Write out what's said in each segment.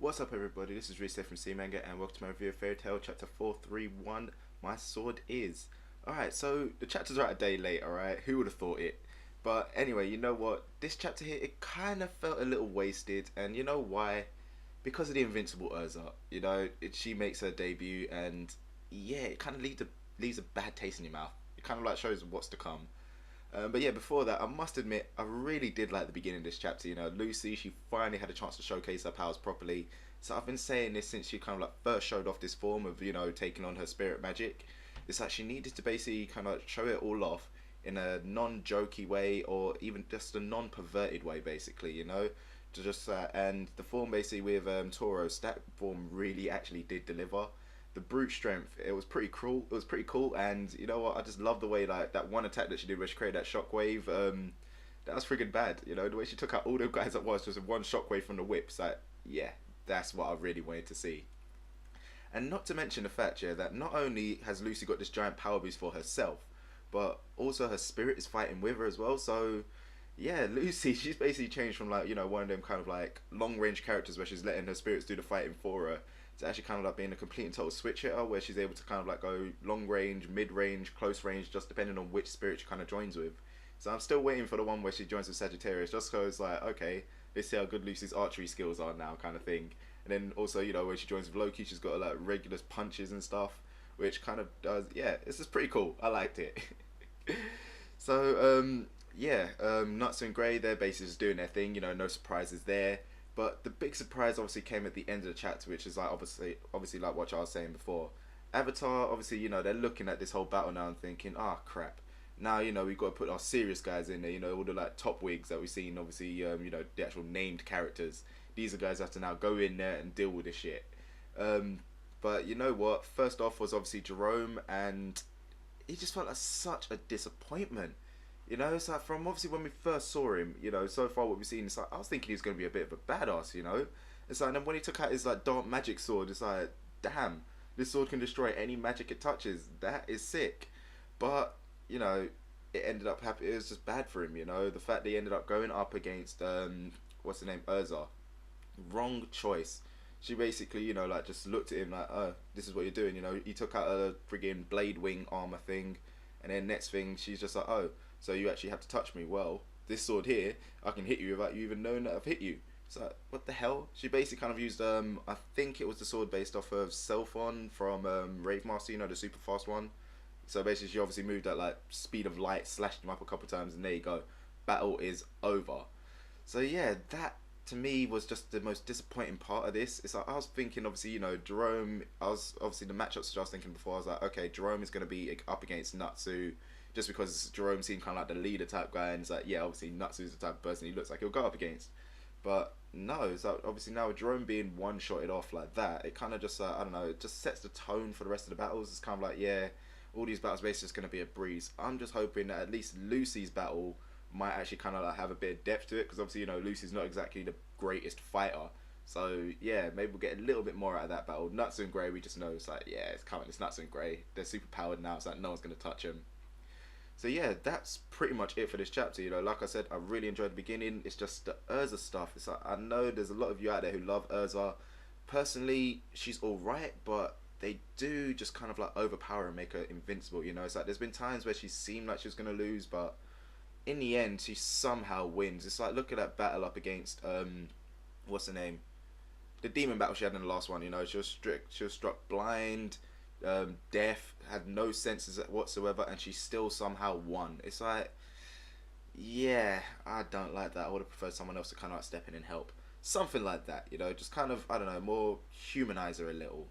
What's up everybody, this is Reset from C Manga and welcome to my review of Fairy Tail chapter 431, My Sword Is. Alright, so the chapters are a day late, alright, who would have thought it? But anyway, you know what, this chapter here, it kind of felt a little wasted, and you know why? Because of the Invincible Erza, you know, she makes her debut and yeah, it kind of leaves a bad taste in your mouth. It kind of like shows what's to come. But yeah, before that, I must admit, I really did like the beginning of this chapter. You know, Lucy, she finally had a chance to showcase her powers properly. So I've been saying this since she kind of like first showed off this form of, you know, taking on her spirit magic. It's like she needed to basically kind of show it all off in a non-jokey way or even just a non-perverted way, basically, you know. To just and the form basically with Tauros, that form really actually did deliver. The brute strength, it was pretty cruel. It was pretty cool, and you know what? I just love the way like that one attack that she did, where she created that shockwave. That was friggin' bad. You know the way she took out all the guys at once, just with one shockwave from the whips. Like, yeah, that's what I really wanted to see. And not to mention the fact, yeah, that not only has Lucy got this giant power boost for herself, but also her spirit is fighting with her as well. So yeah, Lucy, she's basically changed from like, you know, one of them kind of like long range characters where she's letting her spirits do the fighting for her to actually kind of like being a complete and total switch hitter where she's able to kind of like go long range, mid range, close range, just depending on which spirit she kind of joins with. So I'm still waiting for the one where she joins with Sagittarius, just so it's like, okay, let's see how good Lucy's archery skills are now, kind of thing. And then also, you know, when she joins with Loki, she's got like regular punches and stuff, which kind of does, yeah, it's just pretty cool. I liked it. So, yeah, Nuts and Grey, they're basically just doing their thing, you know, no surprises there. But the big surprise obviously came at the end of the chapter, which is like obviously like what I was saying before. Avatar, obviously, you know, they're looking at this whole battle now and thinking, ah, crap. Now, you know, we've got to put our serious guys in there, you know, all the like top wigs that we've seen, obviously, you know, the actual named characters. These are guys that have to now go in there and deal with this shit. But you know what? First off was obviously Jerome, and he just felt like such a disappointment. You know, it's like from obviously when we first saw him, you know, so far what we've seen, it's like I was thinking he was going to be a bit of a badass, you know. It's like, and then when he took out his like dark magic sword, it's like, damn, this sword can destroy any magic it touches. That is sick. But you know, it ended up happy. It was just bad for him, you know. The fact that he ended up going up against what's the name, Erza, wrong choice. She basically, you know, like just looked at him like, oh, this is what you're doing, you know. He took out a friggin' blade wing armor thing, and then next thing she's just like, oh, so you actually have to touch me. Well, this sword here, I can hit you without you even knowing that I've hit you. It's like, what the hell? She basically kind of used, I think it was the sword based off of Selphon from Rave Master, you know, the super fast one. So basically she obviously moved at like speed of light, slashed him up a couple of times, and there you go. Battle is over. So yeah, that to me was just the most disappointing part of this. It's like I was thinking, obviously, you know, Jerome. I was obviously the matchups that I was thinking before. I was like, okay, Jerome is going to be up against Natsu, just because Jerome seemed kind of like the leader type guy, and it's like, yeah, obviously Natsu's the type of person he looks like he'll go up against. But no, it's like obviously now with Jerome being one-shotted off like that, it kind of just I don't know, it just sets the tone for the rest of the battles. It's kind of like, yeah, all these battles basically just going to be a breeze. I'm just hoping that at least Lucy's battle might actually kind of like have a bit of depth to it, because obviously, you know, Lucy's not exactly the greatest fighter. So yeah, maybe we'll get a little bit more out of that battle. Nuts and Grey, we just know it's like, yeah, it's coming. It's Nuts and Grey. They're super powered now. It's like no one's gonna touch them. So yeah, that's pretty much it for this chapter. You know, like I said, I really enjoyed the beginning. It's just the Erza stuff. It's like, I know there's a lot of you out there who love Erza. Personally, she's alright, but they do just kind of like overpower and make her invincible. You know, it's like there's been times where she seemed like she was gonna lose, but in the end, she somehow wins. It's like, look at that battle up against what's her name? The demon battle she had in the last one. You know, she was struck blind, deaf, had no senses whatsoever, and she still somehow won. It's like, yeah, I don't like that. I would have preferred someone else to kind of like step in and help, something like that. You know, just kind of, I don't know, more humanize her a little.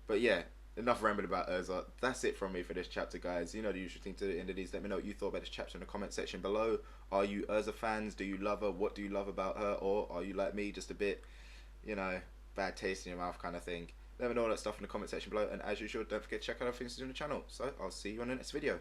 But yeah, enough rambling about Erza. That's it from me for this chapter, guys. You know the usual thing to the end of these. Let me know what you thought about this chapter in the comment section below. Are you Erza fans? Do you love her? What do you love about her? Or are you like me, just a bit, you know, bad taste in your mouth kind of thing? Let me know all that stuff in the comment section below. And as usual, don't forget to check out other things to do on the channel. So I'll see you on the next video.